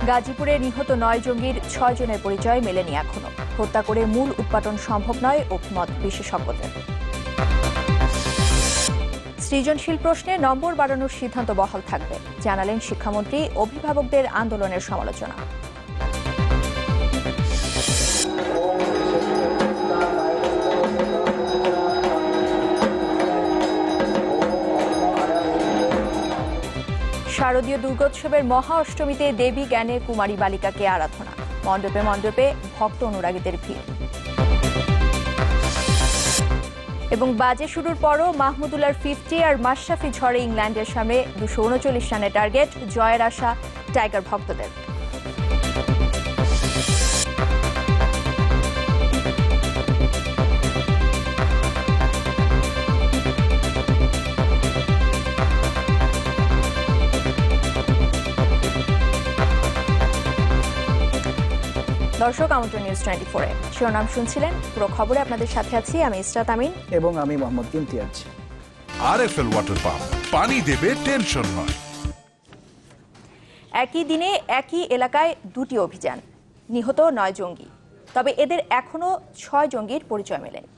গাজীপুরে নিহত 9 জঙ্গির 6 জনের পরিচয় মেলেনি এখনো। হত্যা করে মূল উৎপাটন সম্ভব নয়, অভিমত বিশেষজ্ঞদের। সৃজনশীল প্রশ্নে নম্বর বাড়ানোর সিদ্ধান্ত বহাল থাকবে, জানালেন শিক্ষামন্ত্রী। অভিভাবকদের আন্দোলনের সমালোচনা। শারদীয় দুর্গোৎসবের মহা অষ্টমীতে দেবী জ্ঞানে কুমারী বালিকাকে আরাধনা। মণ্ডপে মণ্ডপে ভক্ত অনুরাগীদের ভিড়। এবং বাজে শুরুর পরও মাহমুদুল্লাহর 50 আর মাশরাফি ঝড়ে ইংল্যান্ডের সামনে 239 রানের টার্গেট। জয়ের আশা টাইগার ভক্তদের। দর্শক, আমন্ত্রণ নিউজ 24-এ শিরোনাম শুনছিলেন। পুরো খবরে আপনাদের সাথে আছি আমি ইসরাত আমিন এবং আমি Mohammad Imtiaz. RFL water pump, পানি দেবে, টেনশন নয়। একই দিনে একই এলাকায় দুটি অভিযান, নিহত 9 জঙ্গি। তবে এদের এখনো 6 জঙ্গির পরিচয় মেলেনি।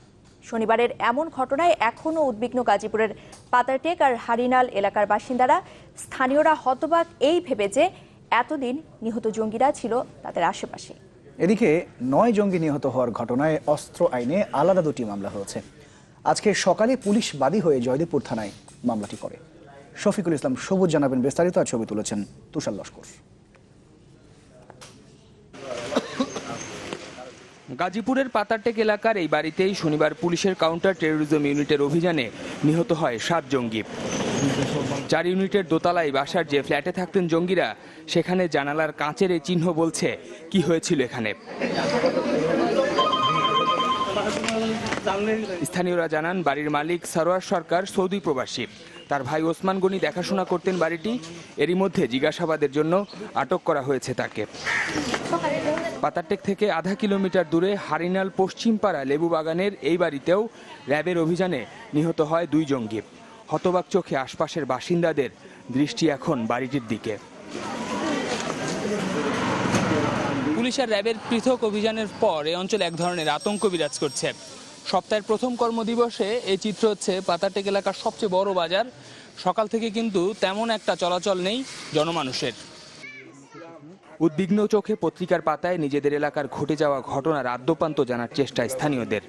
শনিবারের এমন ঘটনায় এখনো উদ্বিগ্ন গাজীপুরের পাতারটেক আর হারিনাল এলাকার বাসিন্দারা। স্থানীয়রা হতবাক এই ভেবে যে এতদিন নিহত জঙ্গিরা ছিল তাদের আশেপাশে। এদিকে 9 জঙ্গি নিহত হওয়ার ঘটনায় অস্ত্র আইনে আলাদা দুটি মামলা হয়েছে। আজকে সকালে পুলিশ বাদী হয়ে জয়দেবপুর থানায় মামলাটি করে। শফিকুল ইসলাম সবুজ জানাবেন বিস্তারিত। আর ছবি তুলেছেন তুষার লস্কর। গাজীপুরের পাতারটেক এলাকার এই বাড়িতেই শনিবার পুলিশের কাউন্টার টেরোরিজম ইউনিটের অভিযানে নিহত হয় 7 জঙ্গি। 4 ইউনিটের দোতলায় বাসার যে ফ্ল্যাটে থাকতেন জঙ্গিরা, সেখানে জানালার কাঁচের এই চিহ্ন বলছে কি হয়েছিল এখানে। স্থানীয়রা জানান, বাড়ির মালিক সরোয়ার সরকার সৌদি প্রবাসী। তার ভাই ওসমান গনি দেখাশোনা করতেন বাড়িটি। এরই মধ্যে জিজ্ঞাসাবাদের জন্য আটক করা হয়েছে তাকে। পাতারটেক থেকে আধা কিলোমিটার দূরে হারিনাল পশ্চিমপাড়া লেবু বাগানের এই বাড়িতেও র্যাবের অভিযানে নিহত হয় 2 জঙ্গি। হতবাক চোখে আশপাশের বাসিন্দাদের দৃষ্টি এখন বাড়িটির দিকে। পুলিশ আর র্যাবের পৃথক অভিযানের পর এই অঞ্চলে এক ধরনের আতঙ্ক বিরাজ করছে। সপ্তাহের প্রথম কর্মদিবসে এই চিত্র হচ্ছে পাতারটেক এলাকার সবচেয়ে বড় বাজার। সকাল থেকে কিন্তু তেমন একটা চলাচল নেই জনমানুষের। উদ্বিগ্ন চোখে পত্রিকার পাতায় নিজেদের এলাকার ঘটে যাওয়া ঘটনার আদ্যোপান্ত জানার চেষ্টা স্থানীয়দের।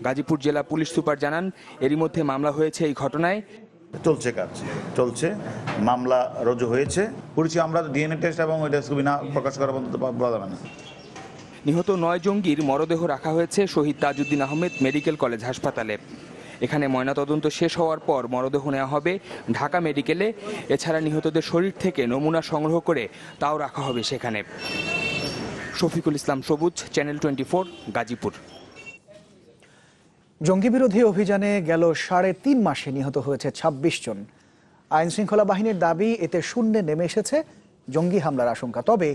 গাজীপুর জেলা পুলিশ সুপার জানান, এরই মধ্যে মামলা হয়েছে এই ঘটনায়। চলছে কাজ, চলছে, মামলা রুজু হয়েছে। পুলিশ আমরা ডিএনএ টেস্ট এবং ওইটা ছবি না প্রকাশ করা পর্যন্ত বলা যাবে না। নিহত 9 জঙ্গির মরদেহ রাখা হয়েছে শহীদ তাজউদ্দিন আহমেদ মেডিকেল কলেজ হাসপাতালে। এখানে ময়নাতদন্ত শেষ হওয়ার পর মরদেহ নেওয়া হবে ঢাকা মেডিকেলে। এছাড়া নিহতদের শরীর থেকে নমুনা সংগ্রহ করে তাও রাখা হবে সেখানে। শফিকুল ইসলাম সবুজ, চ্যানেল 24, গাজীপুর। জঙ্গি বিরোধী অভিযানে গেল 3.5 মাসে নিহত হয়েছে 26 জন। আইন শৃঙ্খলা বাহিনীর দাবি, এতে শূন্যে নেমে এসেছে জঙ্গি হামলার আশঙ্কা। তবে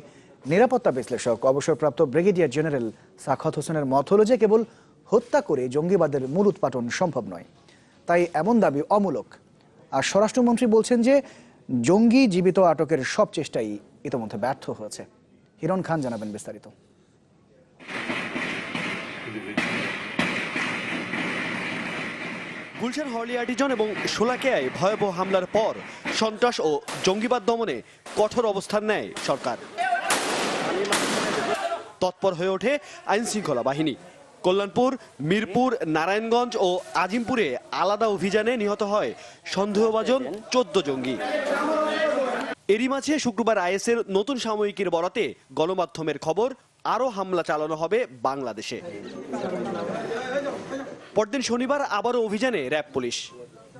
নিরাপত্তা বিশ্লেষক অবসরপ্রাপ্ত ব্রিগেডিয়ার জেনারেল সাখাওয়াত হোসেনের মত হল যে কেবল হত্যা করে জঙ্গিবাদের মূল উৎপাটন সম্ভব নয়। তাই এমন দাবি অমূলক। আর স্বরাষ্ট্রমন্ত্রী বলছেন যে জঙ্গি জীবিত আটকের সব চেষ্টাই ইতোমধ্যে ব্যর্থ হয়েছে। হিরণ খান জানাবেন বিস্তারিত। গুলশান হলি আর্টিজান এবং শোলাকিয়ায় ভয়াবহ হামলার পর সন্ত্রাস ও জঙ্গিবাদ দমনে কঠোর অবস্থান নেয় সরকার। তৎপর হয়ে ওঠে আইন শৃঙ্খলা বাহিনী। কল্যাণপুর, মিরপুর, নারায়ণগঞ্জ ও আজিমপুরে আলাদা অভিযানে নিহত হয় সন্দেহভাজন 14 জঙ্গি। এরই মাঝে শুক্রবার আইএসের নতুন সাময়িকীর বরাতে গণমাধ্যমের খবর, আরও হামলা চালানো হবে বাংলাদেশে। পরদিন শনিবার আবারও অভিযানে র্যাব পুলিশ।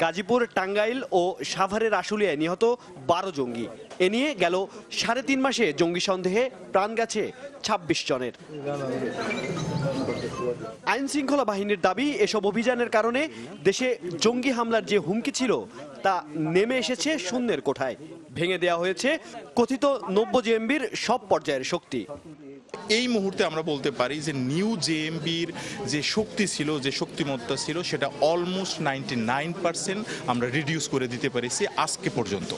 গাজীপুর, টাঙ্গাইল ও সাভারের আশুলিয়ায় নিহত 12 জঙ্গি। এ নিয়ে গেল 3.5 মাসে জঙ্গি সন্দেহে প্রাণ গেছে 26 জনের। আইন শৃঙ্খলা বাহিনীর দাবি, এসব অভিযানের কারণে দেশে জঙ্গি হামলার যে হুমকি ছিল তা নেমে এসেছে শূন্যের কোঠায়। ভেঙে দেওয়া হয়েছে কথিত 90 জেএমবির সব পর্যায়ের শক্তি। এই মুহূর্তে আমরা বলতে পারি যে নিউ জেএমবির যে শক্তি ছিল, যে শক্তিমত্তা ছিল, সেটা অলমোস্ট 99% আমরা রিডিউস করে দিতে পেরেছি আজকে পর্যন্ত।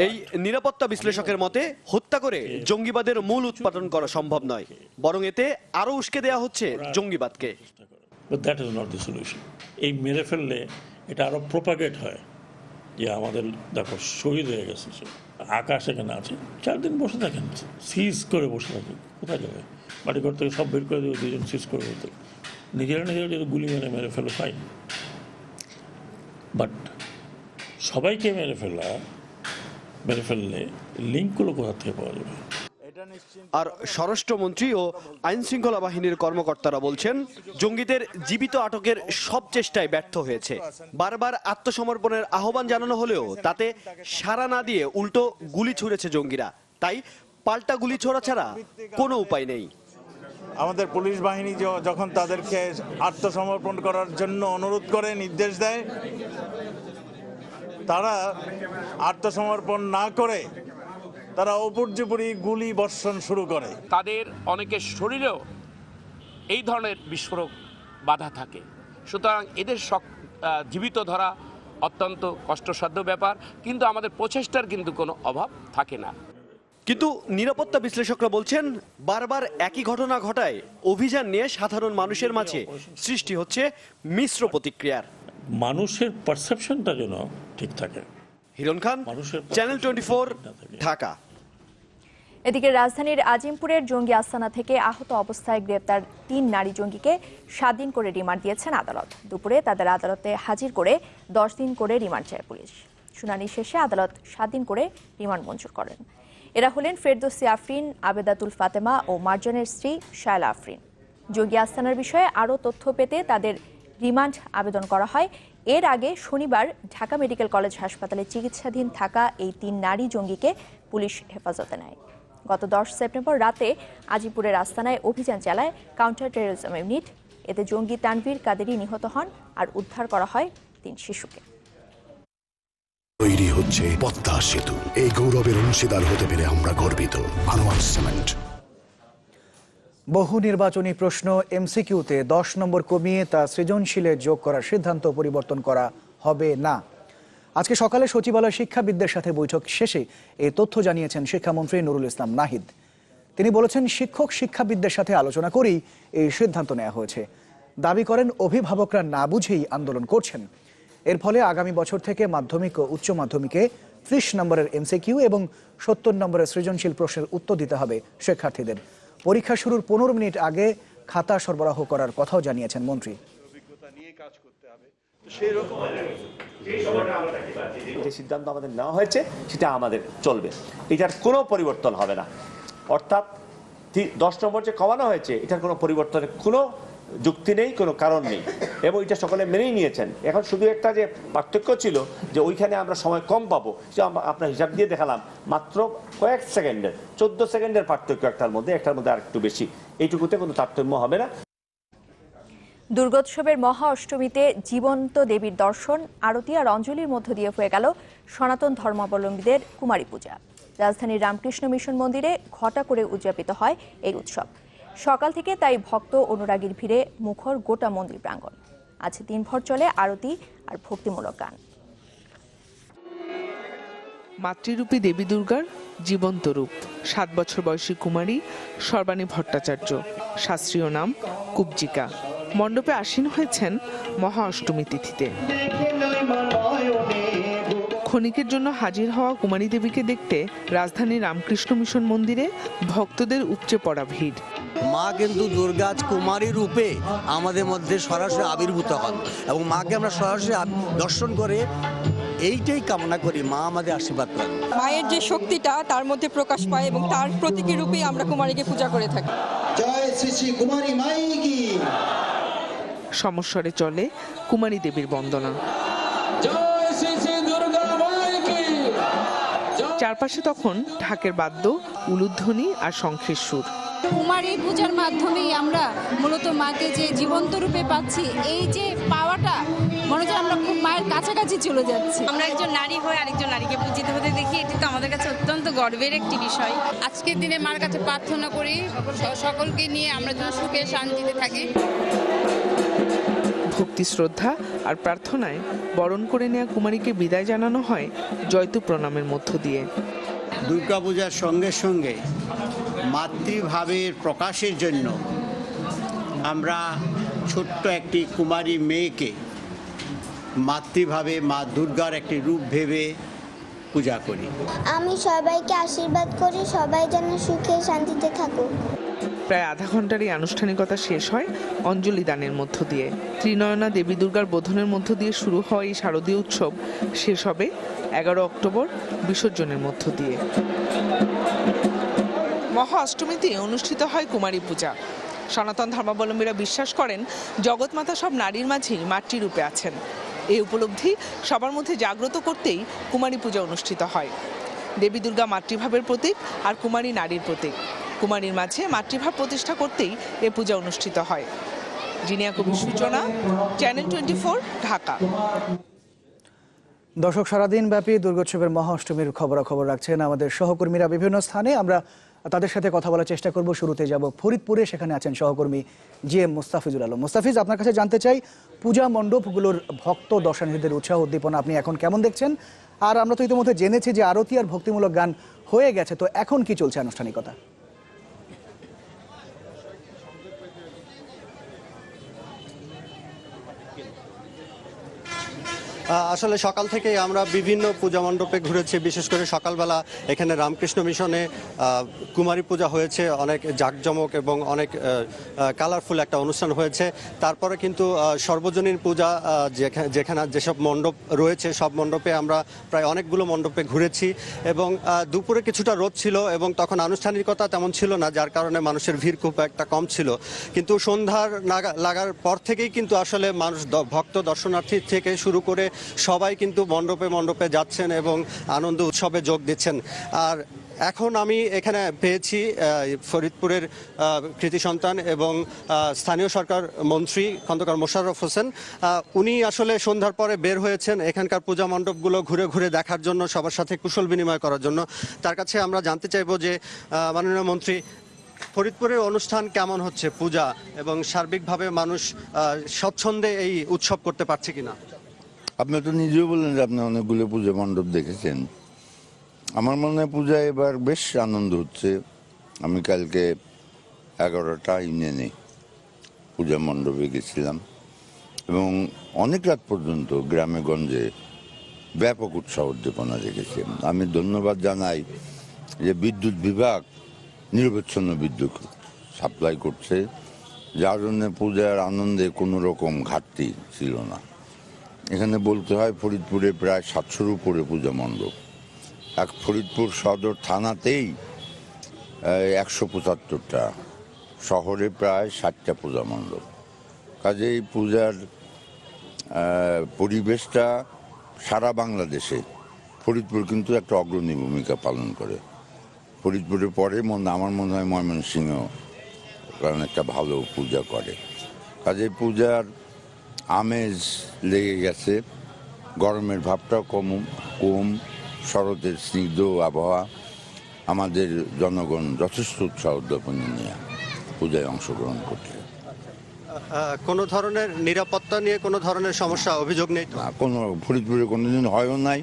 এই নিরাপত্তা বিশ্লেষকের মতে হত্যা করে জঙ্গিবাদের মূল উৎপাদন করা সম্ভব নয়, বরং এতে আরো উস্কে দেওয়া হচ্ছে জঙ্গিবাদকে। But that is not the solution. এই মেরে ফেললে এটা আরো প্রপাগেট হয় যে আমাদের দেখো শহীদ হয়ে গেছে, আকাশ এখানে আছে, 4 দিন বসে থাকেন, সিজ করে বসে থাকেন, কোথায় যাবে? বাড়িঘর থেকে সব বের করে দেবে, 2 জন সিজ করে দিতে, নিজেরা যদি গুলি মেরে ফেলে ফাইন, বাট সবাইকে মেরে ফেললে লিঙ্কগুলো কোথা থেকে পাওয়া যাবে? আর স্বরাষ্ট্রমন্ত্রী ও আইন শৃঙ্খলা বাহিনীর কর্মকর্তারা বলছেন, জঙ্গিদের জীবিত আটকের সব চেষ্টায় ব্যর্থ হয়েছে। বারবার আত্মসমর্পণের আহ্বান জানানো হলেও তাতে সাড়া না দিয়ে উল্টো গুলি ছুড়েছে জঙ্গিরা। তাই পাল্টা গুলি ছোড়া ছাড়া কোনো উপায় নেই। আমাদের পুলিশ বাহিনী যখন তাদেরকে আত্মসমর্পণ করার জন্য অনুরোধ করে, নির্দেশ দেয়, তারা আত্মসমর্পণ না করে তারা উপর্যুপরি গুলি বর্ষণ শুরু করে। তাদের অনেকের শরীরেও এই ধরনের বিস্ফোরক বাধা থাকে, সুতরাং এদের জীবিত ধরা অত্যন্ত কষ্টসাধ্য ব্যাপার, কিন্তু আমাদের প্রচেষ্টার কিন্তু কোনো অভাব থাকে না। কিন্তু নিরাপত্তা বিশ্লেষকরা বলছেন, বারবার একই ঘটনা ঘটায় অভিযান নিয়ে সাধারণ মানুষের মাঝে সৃষ্টি হচ্ছে মিশ্র প্রতিক্রিয়ার। মানুষের পারসেপশনটা যেন ঠিক থাকে। হিরণ খান, চ্যানেল 24, ঢাকা। এদিকে রাজধানীর আজিমপুরের জঙ্গি আস্তানা থেকে আহত অবস্থায় গ্রেপ্তার 3 নারী জঙ্গিকে 7 দিন করে রিমান্ড দিয়েছেন আদালত। দুপুরে তাদের আদালতে হাজির করে 10 দিন করে রিমান্ড চায় পুলিশ। শুনানি শেষে আদালত 7 দিন করে রিমান্ড মঞ্জুর করেন। এরা হলেন ফেরদৌসী আফরিন, আবেদাতুল ফাতেমা ও মার্জানের স্ত্রী শায়লা আফরিন। জঙ্গি আস্তানার বিষয়ে আরও তথ্য পেতে তাদের রিমান্ড আবেদন করা হয়। এর আগে শনিবার ঢাকা মেডিকেল কলেজ হাসপাতালে চিকিৎসাধীন থাকা এই 3 নারী জঙ্গিকে পুলিশ হেফাজতে নেয়। গত 10 সেপ্টেম্বর রাতে আজিপুরের আস্তানায় অভিযান চালায় কাউন্টার টেররিজম ইউনিট। এতে জঙ্গি তানভীর কাদেরী নিহত হন আর উদ্ধার করা হয় 3 শিশুকে। তৈরি হচ্ছে পদ্মা সেতু। এই গৌরবের অংশীদার হতে পেরে আমরা গর্বিত। আনোয়ার সিমেন্ট। বহু নির্বাচনী প্রশ্ন এমসিকিউতে 10 নম্বর কমিয়ে তা সৃজনশীলে যোগ করার সিদ্ধান্ত পরিবর্তন করা হবে না। আজকে সকালে সচিবালয় শিক্ষাবিদদের সাথে বৈঠক শেষে এই তথ্য জানিয়েছেন শিক্ষামন্ত্রী নুরুল ইসলাম নাহিদ। তিনি বলেছেন, শিক্ষক শিক্ষাবিদদের সাথে আলোচনা করেই এই সিদ্ধান্ত নেওয়া হয়েছে। দাবি করেন, অভিভাবকরা না বুঝেই আন্দোলন করছেন। এর ফলে আগামী বছর থেকে মাধ্যমিক ও উচ্চ মাধ্যমিকে 30 নম্বরের এমসিকিউ এবং 70 নম্বরের সৃজনশীল প্রশ্নের উত্তর দিতে হবে শিক্ষার্থীদের। পরীক্ষা শুরুর 15 মিনিট আগে খাতা সরবরাহ করার কথাও জানিয়েছেন মন্ত্রী। যে সিদ্ধান্ত আমাদের নেওয়া হয়েছে সেটা আমাদের চলবে, এটার কোনো পরিবর্তন হবে না। অর্থাৎ 10 নম্বর যে কমানো হয়েছে এটার কোনো পরিবর্তনের কোনো যুক্তি নেই, কোনো কারণ নেই, এবং এটা সকলে মেনেই নিয়েছেন। এখন শুধু একটা যে পার্থক্য ছিল যে ওইখানে আমরা সময় কম পাবো, সেটা আপনার হিসাব দিয়ে দেখালাম, মাত্র কয়েক সেকেন্ডের, 14 সেকেন্ডের পার্থক্য একটার মধ্যে আর একটু বেশি, এইটুকুতে কোনো তারতম্য হবে না। দুর্গোৎসবের মহা অষ্টমীতে জীবন্ত দেবীর দর্শন, আরতি আর অঞ্জলির মধ্য দিয়ে হয়ে গেল সনাতন ধর্মাবলম্বীদের কুমারী পূজা। রাজধানীর রামকৃষ্ণ মিশন মন্দিরে ঘটা করে উদযাপিত হয় এই উৎসব। সকাল থেকে তাই ভক্ত অনুরাগীর ভিড়ে মুখর গোটা মন্দির প্রাঙ্গণ। আজ দিনভর চলে আরতি আর ভক্তিমূলক গান। মাতৃরূপী দেবী দুর্গার জীবন্ত রূপ 7 বছর বয়সী কুমারী সর্বাণী ভট্টাচার্য, শাস্ত্রীয় নাম কুবজিকা, মণ্ডপে আসীন হয়েছেন মহা অষ্টমী তিথিতে। ক্ষণিকের জন্য হাজির হওয়া কুমারী দেবীকে দেখতে রাজধানীর রামকৃষ্ণ মিশন মন্দিরে ভক্তদের উপচে পড়া ভিড়। মা কিন্তু দুর্গা কুমারী রূপে আমাদের মধ্যে সরাসরি আবির্ভূত হন এবং মাকে আমরা সরাসরি দর্শন করে এইটাই কামনা করি, মা আমাদের আশীর্বাদ করেন। মায়ের যে শক্তিটা তার মধ্যে প্রকাশ পায় এবং তার প্রতীকী রূপে আমরা কুমারীকে পূজা করে থাকি। জয় শ্রী শ্রী কুমারী মাই কি। সমস্বরে চলে কুমারী দেবীর বন্দনা। চারপাশে তখন ঢাকের বাদ্য, উলুধ্বনি আর শঙ্খের সুর। কুমারী পূজার মাধ্যমেই আমরা মূলত মাকে যে জীবন্ত রূপে পাচ্ছি, এই যে পাওয়াটা মনে হচ্ছে আমরা খুব মায়ের কাছাকাছি চলে যাচ্ছি। আমরা একজন নারী হয়ে আরেকজন নারীকে পূজিত হতে দেখি, এটি তো আমাদের কাছে অত্যন্ত গর্বের একটি বিষয়। আজকের দিনে মার কাছে প্রার্থনা করি সকলকে নিয়ে আমরা যেন সুখে শান্তিতে থাকি। ভক্তি শ্রদ্ধা আর প্রার্থনায় বরণ করে নেওয়া কুমারীকে বিদায় জানানো হয় জয়তু প্রণামের মধ্য দিয়ে। দুর্গাপূজার সঙ্গে সঙ্গে মাতৃভাবের প্রকাশের জন্য আমরা ছোট্ট একটি কুমারী মেয়েকে মাতৃভাবে মা দুর্গার একটি রূপ ভেবে পূজা করি। আমি সবাইকে আশীর্বাদ করি, সবাই যেন সুখে শান্তিতে থাকুক। প্রায় আধা ঘন্টার এই আনুষ্ঠানিকতা শেষ হয় অঞ্জলি দানের মধ্য দিয়ে। ত্রিনয়না দেবী দুর্গার বোধনের মধ্য দিয়ে শুরু হয় এই শারদীয় উৎসব শেষ হবে 11 অক্টোবর বিসর্জনের মধ্য দিয়ে। মহা অষ্টমীতে অনুষ্ঠিত হয় কুমারী পূজা। সনাতন ধর্মাবলম্বীরা বিশ্বাস করেন জগৎমাতা সব নারীর মাঝেই মাতৃরূপে আছেন। এই উপলব্ধি সবার মধ্যে জাগ্রত করতেই কুমারী পূজা অনুষ্ঠিত হয়। দেবী দুর্গা মাতৃভাবের প্রতীক আর কুমারী নারীর প্রতীক। কুমারীর মাঝে মাতৃভাব প্রতিষ্ঠা করতেই এ পূজা অনুষ্ঠিত হয়। জিনিয়া কবির সূচনা, চ্যানেল 24, ঢাকা। দর্শক, সারাদিন ব্যাপী দুর্গোৎসবের মহা অষ্টমীর খবরাখবর রাখছেন আমাদের সহকর্মীরা বিভিন্ন স্থানে। আমরা তাদের সাথে কথা বলার চেষ্টা করব। শুরুতে যাব ফরিদপুরে, সেখানে আছেন সহকর্মী জিএম মুস্তাফিজুল আলম। মুস্তাফিজ, আপনার কাছে জানতে চাই, পূজা মণ্ডপগুলোর ভক্ত দর্শনার্থীদের উৎসাহ উদ্দীপনা আপনি এখন কেমন দেখছেন? আর আমরা তো ইতিমধ্যে জেনেছি যে আরতি আর ভক্তিমূলক গান হয়ে গেছে, তো এখন কি চলছে আনুষ্ঠানিকতা? আসলে সকাল থেকেই আমরা বিভিন্ন পূজা মণ্ডপে ঘুরেছি। বিশেষ করে সকালবেলা এখানে রামকৃষ্ণ মিশনে কুমারী পূজা হয়েছে, অনেক জাঁকজমক এবং অনেক কালারফুল একটা অনুষ্ঠান হয়েছে। তারপরে কিন্তু সর্বজনীন পূজা যেখানে যেসব মণ্ডপ রয়েছে সব মণ্ডপে আমরা প্রায় অনেকগুলো মণ্ডপে ঘুরেছি এবং দুপুরে কিছুটা রোদ ছিল এবং তখন আনুষ্ঠানিকতা তেমন ছিল না, যার কারণে মানুষের ভিড় খুব একটা কম ছিল। কিন্তু সন্ধ্যার লাগার পর থেকেই কিন্তু আসলে মানুষ ভক্ত দর্শনার্থী থেকে শুরু করে সবাই কিন্তু মণ্ডপে মণ্ডপে যাচ্ছেন এবং আনন্দ উৎসবে যোগ দিচ্ছেন। আর এখন আমি এখানে পেয়েছি ফরিদপুরের কৃতি সন্তান এবং স্থানীয় সরকার মন্ত্রী খন্দকার মোশাররফ হোসেন। উনি আসলে সন্ধ্যার পরে বের হয়েছেন এখানকার পূজা মণ্ডপগুলো ঘুরে ঘুরে দেখার জন্য, সবার সাথে কুশল বিনিময় করার জন্য। তার কাছে আমরা জানতে চাইবো যে মাননীয় মন্ত্রী, ফরিদপুরের অনুষ্ঠান কেমন হচ্ছে পূজা, এবং সার্বিকভাবে মানুষ স্বচ্ছন্দে এই উৎসব করতে পারছে কিনা? আপনি তো নিজেও বললেন যে আপনি অনেকগুলো পূজা মণ্ডপ দেখেছেন। আমার মনে হয় পূজা এবার বেশ আনন্দ হচ্ছে। আমি কালকে 11টা ইউনিয়নে পূজা মণ্ডপে গেছিলাম এবং অনেক রাত পর্যন্ত গ্রামে গঞ্জে ব্যাপক উৎসাহ উদ্দীপনা দেখেছি। আমি ধন্যবাদ জানাই যে বিদ্যুৎ বিভাগ নিরবচ্ছিন্ন বিদ্যুৎ সাপ্লাই করছে, যার জন্য পূজার আনন্দে কোনো রকম ঘাটতি ছিল না। এখানে বলতে হয় ফরিদপুরে প্রায় 700-র উপরে পূজা মণ্ডপ। ফরিদপুর সদর থানাতেই 175টা, শহরে প্রায় 60টা পূজা মণ্ডপ। কাজেই পূজার পরিবেশটা সারা বাংলাদেশে ফরিদপুর কিন্তু একটা অগ্রণী ভূমিকা পালন করে। ফরিদপুরের পরে আমার মনে হয় ময়মনসিংহ কারণ একটা ভালো পূজা করে। কাজেই পূজার আমেজ লেগে গেছে। গরমের ভাবটাও কম, শরতের স্নিগ্ধ আবহাওয়া। আমাদের জনগণ যথেষ্ট উৎসাহ উদ্দীপনা নিয়ে পূজায় অংশগ্রহণ করছে। কোনো ধরনের নিরাপত্তা নিয়ে কোনো ধরনের সমস্যা অভিযোগ নেই? কোনো ফরিদপুরে কোনোদিন হয়ও নাই,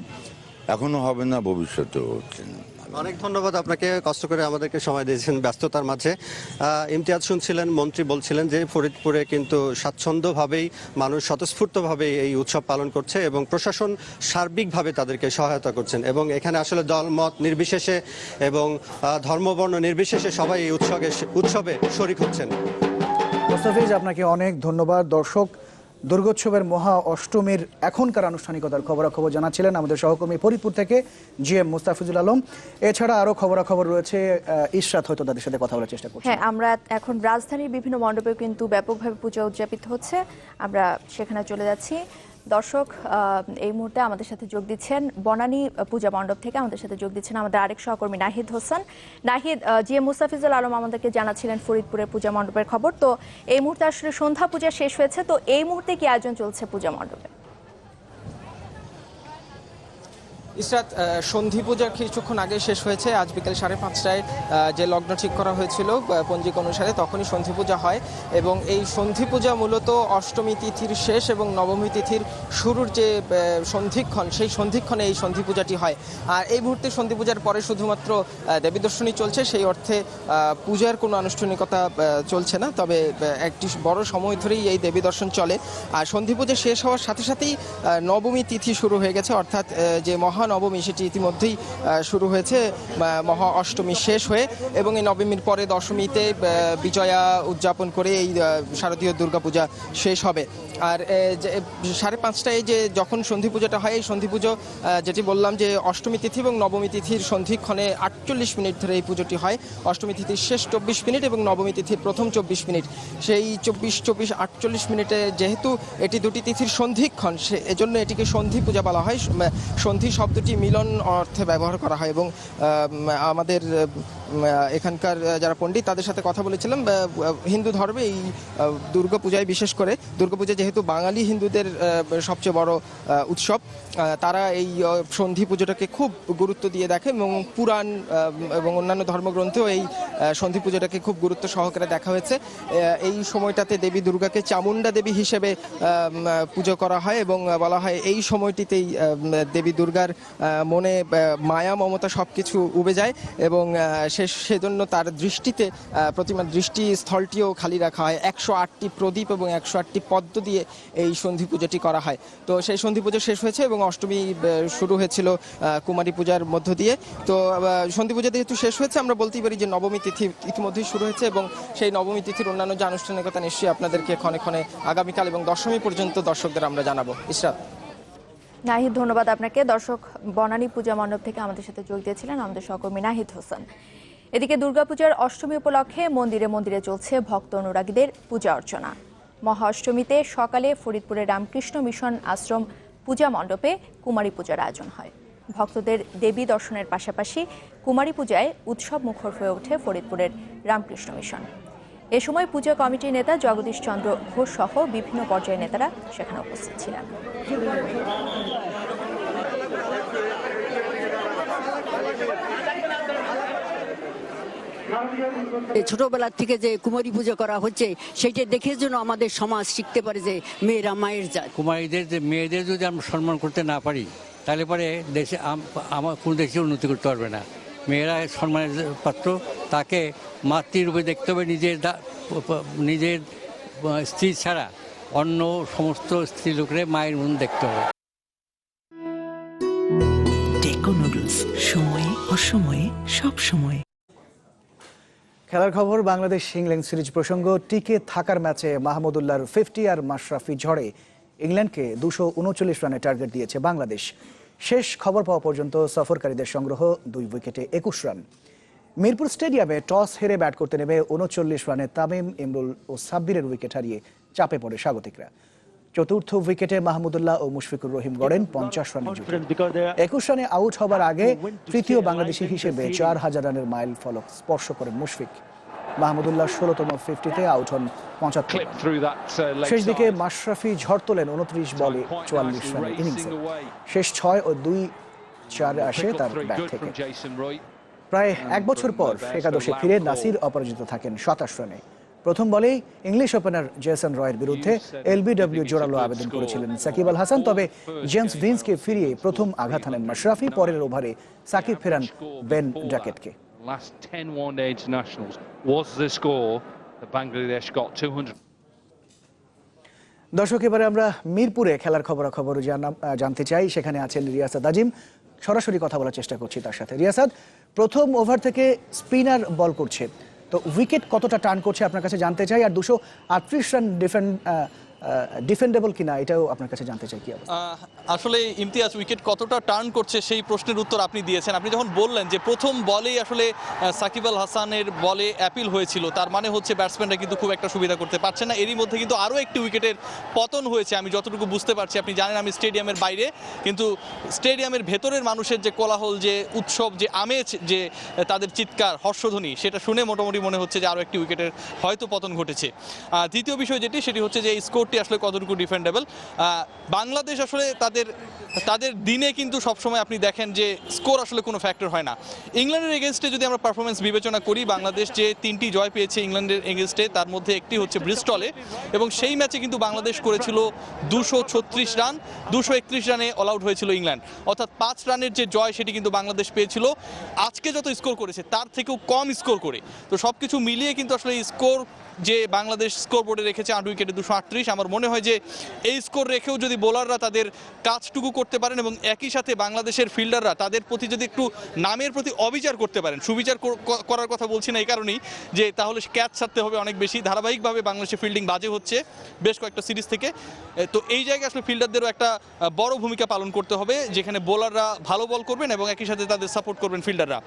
এখনো হবে না, ভবিষ্যতেও হচ্ছে না। অনেক ধন্যবাদ আপনাকে, কষ্ট করে আমাদেরকে সময় দিয়েছেন ব্যস্ততার মাঝে। ইমতিয়াজ শুনছিলেন, মন্ত্রী বলছিলেন যে ফরিদপুরে কিন্তু স্বাচ্ছন্দ্যভাবেই মানুষ স্বতঃস্ফূর্তভাবেই এই উৎসব পালন করছে এবং প্রশাসন সার্বিকভাবে তাদেরকে সহায়তা করছেন এবং এখানে আসলে দলমত নির্বিশেষে এবং ধর্মবর্ণ নির্বিশেষে সবাই এই উৎসবে শরিক হচ্ছেন। মুস্তাফিজ, আপনাকে অনেক ধন্যবাদ। দর্শক, দুর্গোৎসবের মহা অষ্টমীর এখনকার আনুষ্ঠানিকতার খবরাখবর জানাচ্ছিলেন আমাদের সহকর্মী ফরিদপুর থেকে জিএম মুস্তাফিজুল আলম। এছাড়া আরো খবরাখবর রয়েছে, ইশরাত হয়তো তাদের সাথে কথা বলার চেষ্টা করছি। হ্যাঁ, আমরা এখন রাজধানীর বিভিন্ন মণ্ডপে কিন্তু ব্যাপকভাবে পূজা উদযাপিত হচ্ছে, আমরা সেখানে চলে যাচ্ছি। দর্শক, এই মুহূর্তে আমাদের সাথে যোগ দিচ্ছেন বনানী পূজা মণ্ডপ থেকে আমাদের সাথে যোগ দিচ্ছেন আমাদের আরেক সহকর্মী নাহিদ হোসেন। নাহিদ, জিএম মুস্তাফিজুল আলম আমাদেরকে জানাচ্ছিলেন ফরিদপুরের পূজা মণ্ডপের খবর। তো এই মুহূর্তে আসলে সন্ধ্যা পূজা শেষ হয়েছে, তো এই মুহূর্তে কি আয়োজন চলছে পূজা মণ্ডপে? ইসরাত, সন্ধি পূজা কিছুক্ষণ আগে শেষ হয়েছে। আজ বিকেল 5:30টায় যে লগ্ন ঠিক করা হয়েছিল পঞ্জিক অনুসারে তখনই সন্ধি পূজা হয় এবং এই সন্ধি পূজা মূলত অষ্টমী তিথির শেষ এবং নবমী তিথির শুরুর যে সন্ধিক্ষণ সেই সন্ধিক্ষণে এই সন্ধি পূজাটি হয়। আর এই মুহূর্তে সন্ধি পূজার পরে শুধুমাত্র দেবী দর্শনই চলছে, সেই অর্থে পূজার কোনো আনুষ্ঠানিকতা চলছে না। তবে একটি বড় সময় ধরেই এই দেবী দর্শন চলে। আর সন্ধি পূজা শেষ হওয়ার সাথে সাথেই নবমী তিথি শুরু হয়ে গেছে, অর্থাৎ যে মহানবমী সেটি ইতিমধ্যেই শুরু হয়েছে মহা অষ্টমী শেষ হয়ে, এবং এই নবমীর পরে দশমীতে বিজয়া উদযাপন করে এই শারদীয় দুর্গাপূজা শেষ হবে। আর 5:30টায় যে যখন সন্ধি পূজাটা হয়, এই সন্ধি পুজো যেটি বললাম যে অষ্টমী তিথি এবং নবমী তিথির সন্ধিক্ষণে 48 মিনিট ধরে এই পুজোটি হয়। অষ্টমী তিথির শেষ 24 মিনিট এবং নবমী তিথির প্রথম 24 মিনিট। সেই 24-48 মিনিটে যেহেতু এটি দুটি তিথির সন্ধিক্ষণ, এজন্য এটিকে সন্ধি পূজা বলা হয়। সন্ধি শব্দটি মিলন অর্থে ব্যবহার করা হয় এবং আমাদের এখানকার যারা পণ্ডিত তাদের সাথে কথা বলেছিলাম, হিন্দু ধর্মে এই দুর্গাপূজায় বিশেষ করে, দুর্গাপূজা যেহেতু বাঙালি হিন্দুদের সবচেয়ে বড় উৎসব, তারা এই সন্ধি পুজোটাকে খুব গুরুত্ব দিয়ে দেখে এবং পুরাণ এবং অন্যান্য ধর্মগ্রন্থেও এই সন্ধি পুজোটাকে খুব গুরুত্ব সহকারে দেখা হয়েছে। এই সময়টাতে দেবী দুর্গাকে চামুণ্ডা দেবী হিসেবে পুজো করা হয় এবং বলা হয় এই সময়টিতেই দেবী দুর্গার মনে মায়া মমতা সব কিছু উবে যায় এবং সেজন্য তার দৃষ্টিতে প্রতিমার দৃষ্টিস্থলটিও খালি রাখা হয়। 108টি প্রদীপ এবং 108টি পদ্ম দিয়ে এই সন্ধি পুজোটি করা হয়। তো সেই সন্ধি পুজো শেষ হয়েছে এবং অষ্টমী শুরু হয়েছিল কুমারী পূজার মধ্য দিয়ে। তো সন্ধি পূজা যেহেতু শেষ হয়েছে, আমরা বলতেই পারি যে নবমী তিথি ইতিমধ্যেই শুরু হয়েছে এবং সেই নবমী তিথির অন্যান্য যে আনুষ্ঠানিকতা নিশ্চয়ই আপনাদেরকে ক্ষণে ক্ষণে আগামীকাল এবং দশমী পর্যন্ত দর্শকদের আমরা জানাবো। ইসরাত। নাহিদ, ধন্যবাদ আপনাকে। দর্শক, বনানী পূজা মণ্ডপ থেকে আমাদের সাথে যোগ দিয়েছিলেন আমাদের সহকর্মী নাহিদ হোসেন। এদিকে দুর্গাপূজার অষ্টমী উপলক্ষে মন্দিরে মন্দিরে চলছে ভক্ত অনুরাগীদের পূজা অর্চনা। মহা অষ্টমীতে সকালে ফরিদপুরের রামকৃষ্ণ মিশন আশ্রম পূজা মণ্ডপে কুমারী পূজার আয়োজন হয়। ভক্তদের দেবী দর্শনের পাশাপাশি কুমারী পূজায় উৎসব মুখর হয়ে ওঠে ফরিদপুরের রামকৃষ্ণ মিশন। এ সময় পূজা কমিটির নেতা জগদীশ চন্দ্র ঘোষ সহ বিভিন্ন পর্যায়ের নেতারা সেখানে উপস্থিত ছিলেন। ছোটবেলার থেকে যে কুমারী পূজা করা হচ্ছে সেইটা দেখে যেন আমাদের সমাজ শিখতে পারে যে মেয়েরা মায়ের জাত। কুমারীদের যে মেয়েদের যদি আমরা সম্মান করতে না পারি তাহলে পরে দেশে আমার কোন দেশে উন্নতি করতে পারবে না। মেয়েরা সম্মানের পাত্র, তাকে মাতৃরূপে দেখতে হবে। নিজের স্ত্রী ছাড়া অন্য সমস্ত স্ত্রী লোকের মায়ের মন দেখতে হবে। টেকো নুডলস, সময়ে অসময়ে সব সময়। খেলার খবর, বাংলাদেশ ইংল্যান্ড সিরিজ প্রসঙ্গ। টিকে থাকার ম্যাচে মাহমুদুল্লাহর 50 আর মাশরাফি ঝড়ে ইংল্যান্ডকে 239 রানে টার্গেট দিয়েছে বাংলাদেশ। শেষ খবর পাওয়া পর্যন্ত সফরকারীদের সংগ্রহ 2 উইকেটে 21 রান। মিরপুর স্টেডিয়ামে টস হেরে ব্যাট করতে নেমে 39 রানে তামিম, ইমরুল ও সাব্বিরের উইকেট হারিয়ে চাপে পড়ে স্বাগতিকরা। চতুর্থ উইকেটে মাহমুদুল্লাহ ও মুশফিকুর রহিম গড়েন 50 রানের জুটি। 21 রানে আউট হবার আগে তৃতীয় বাংলাদেশি হিসেবে 4000 রানের মাইল ফলক স্পর্শ করেন মুশফিক। মাহমুদুল্লাহ 16তম 50-তে আউট হন 75। শেষ দিকে মাশরাফি ঝড় তোলেন 29 বলে 44 রানের ইনিংসে। শেষ 6 ও 2-4 আসে তার ব্যাট থেকে। প্রায় 1 বছর পর একাদশে ফিরে নাসির অপরাজিত থাকেন 27 রানে। প্রথম বলেই ইংলিশ ওপেনার জেসন রয়ের বিরুদ্ধে এলবিডব্লিউ জোরালো আবেদন করেছিলেন সাকিব আল হাসান। তবে জেমস ভিন্সকে ফিরিয়ে প্রথম আঘাত হানেন মাশরাফি। পরের ওভারে সাকিব ফেরান Ben ড্যাকেটকে। Last 10 one-day internationals was the score that Bangladesh got 200. দর্শক, এবারে আমরা মিরপুরে খেলার খবরাখবর জানতে চাই। সেখানে আছেন রিয়াসাদ আজিম, সরাসরি কথা বলার চেষ্টা করছি তার সাথে। রিয়াসাদ, প্রথম ওভার থেকে স্পিনার বল করছে, তো উইকেট কতটা টার্ন করছে আপনার কাছে জানতে চাই। আর 238 রান ডিফেন্ডেবল কিনা এটাও আপনার কাছে জানতে চাই। কি অবস্থা? আসলে ইমতিয়াজ, উইকেট কতটা টার্ন করছে সেই প্রশ্নের উত্তর আপনি দিয়েছেন। আপনি যখন বললেন যে প্রথম বলেই আসলে সাকিব আল হাসানের বলে অ্যাপিল হয়েছিল, তার মানে হচ্ছে ব্যাটসম্যানরা কিন্তু খুব একটা সুবিধা করতে পারছে না। এরই মধ্যে কিন্তু আরও একটি উইকেটের পতন হয়েছে আমি যতটুকু বুঝতে পারছি। আপনি জানেন আমি স্টেডিয়ামের বাইরে, কিন্তু স্টেডিয়ামের ভেতরের মানুষের যে কোলাহল, যে উৎসব, যে আমেজ, যে তাদের চিৎকার, হর্ষধ্বনি, সেটা শুনে মোটামুটি মনে হচ্ছে যে আরও একটি উইকেটের হয়তো পতন ঘটেছে। দ্বিতীয় বিষয় যেটি, সেটি হচ্ছে যে এই স্কোর স্কোরটি আসলে কতটুকু ডিফেন্ডেবল। বাংলাদেশ আসলে তাদের দিনে কিন্তু সবসময় আপনি দেখেন যে স্কোর আসলে কোনো ফ্যাক্টর হয় না। ইংল্যান্ডের এগেনস্টে যদি আমরা পারফরমেন্স বিবেচনা করি, বাংলাদেশ যে 3টি জয় পেয়েছে ইংল্যান্ডের এগেনস্টে, তার মধ্যে একটি হচ্ছে ব্রিস্টলে, এবং সেই ম্যাচে কিন্তু বাংলাদেশ করেছিল 236 রান, 231 রানে অল আউট হয়েছিল ইংল্যান্ড। অর্থাৎ 5 রানের যে জয় সেটি কিন্তু বাংলাদেশ পেয়েছিল আজকে যত স্কোর করেছে তার থেকেও কম স্কোর করে। তো সব কিছু মিলিয়ে কিন্তু আসলে স্কোর যে বাংলাদেশ স্কোর বোর্ডে রেখেছে 8 উইকেটে 238, আমার মনে হয় যে এই স্কোর রেখেও যদি বোলাররা তাদের কাজটুকু করতে পারেন এবং একই সাথে বাংলাদেশের ফিল্ডাররা তাদের প্রতি যদি একটু নামের প্রতি অবিচার করতে পারেন, সুবিচার করার কথা বলছি না এই কারণেই যে তাহলে ক্যাচ ছাড়তে হবে অনেক বেশি। ধারাবাহিকভাবে বাংলাদেশের ফিল্ডিং বাজে হচ্ছে বেশ কয়েকটা সিরিজ থেকে। তো এই জায়গায় আসলে ফিল্ডারদেরও একটা বড় ভূমিকা পালন করতে হবে, যেখানে বোলাররা ভালো বল করবেন এবং একই সাথে তাদের সাপোর্ট করবেন ফিল্ডাররা।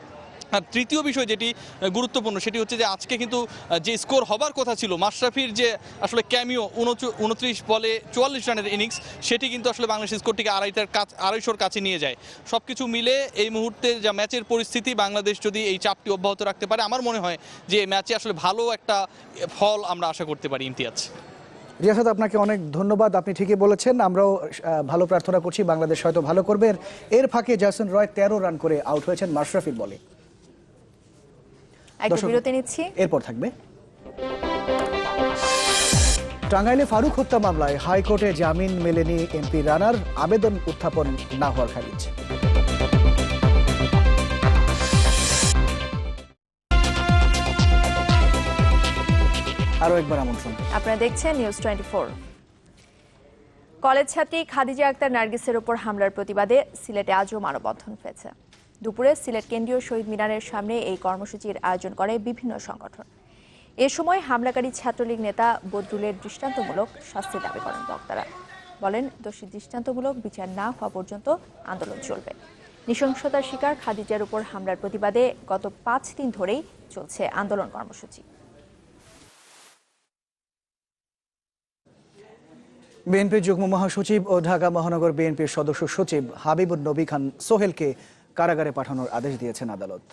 আর তৃতীয় বিষয় যেটি গুরুত্বপূর্ণ সেটি হচ্ছে যে আজকে কিন্তু যে স্কোর হবার কথা ছিল, মাশরাফির যে আসলে ক্যামিও 29 বলে 44 রানের ইনিংস, সেটি কিন্তু আসলে বাংলাদেশ স্কোরটিকে 250-র কাছে নিয়ে যায়। সব কিছু মিলে এই মুহূর্তে যা ম্যাচের পরিস্থিতি, বাংলাদেশ যদি এই চাপটি অব্যাহত রাখতে পারে, আমার মনে হয় যে ম্যাচে আসলে ভালো একটা ফল আমরা আশা করতে পারি। ইমতিয়াজ। রিয়াসাত, আপনাকে অনেক ধন্যবাদ। আপনি ঠিকই বলেছেন, আমরাও ভালো প্রার্থনা করছি বাংলাদেশ হয়তো ভালো করবে। এর ফাঁকে জয়সন রয় 13 রান করে আউট হয়েছেন মাশরাফির বলে। বিরতি নিচ্ছি, এরপর থাকবে টাঙ্গাইলে ফারুক হত্যা মামলায় হাইকোর্টে জামিন মেলেনি এমপি রানার, আবেদন উত্থাপন না হওয়ার খারিজ। আরো একবার আমন্ত্রণ। আপনারা দেখছেন নিউজ 24। কলেজ ছাত্রী খাদিজা আক্তার নার্গিসের উপর হামলার প্রতিবাদে সিলেটে আজও মানববন্ধন হয়েছে। দুপুরে সিলেট কেন্দ্রীয় শহীদ মিনারের সামনে এই কর্মসূচির আয়োজন করে বিভিন্ন সংগঠন। এ সময় হামলাকারী ছাত্রলীগ নেতা বদরুলের দৃষ্টান্তমূলক শাস্তি দাবি করেন বক্তারা। বলেন, দোষী দৃষ্টান্তমূলক বিচার না হওয়া পর্যন্ত আন্দোলন চলবে। নৃশংসতার শিকার খাদিজার উপর হামলার প্রতিবাদে গত 5 দিন ধরেই চলছে আন্দোলন কর্মসূচি। বিএনপির যুগ্ম মহাসচিব ও ঢাকা মহানগর বিএনপির সদস্য সচিব হাবিবুন নবী খান সোহেলকে কারাগারে পাঠানোর আদেশ দিয়েছেন আদালত।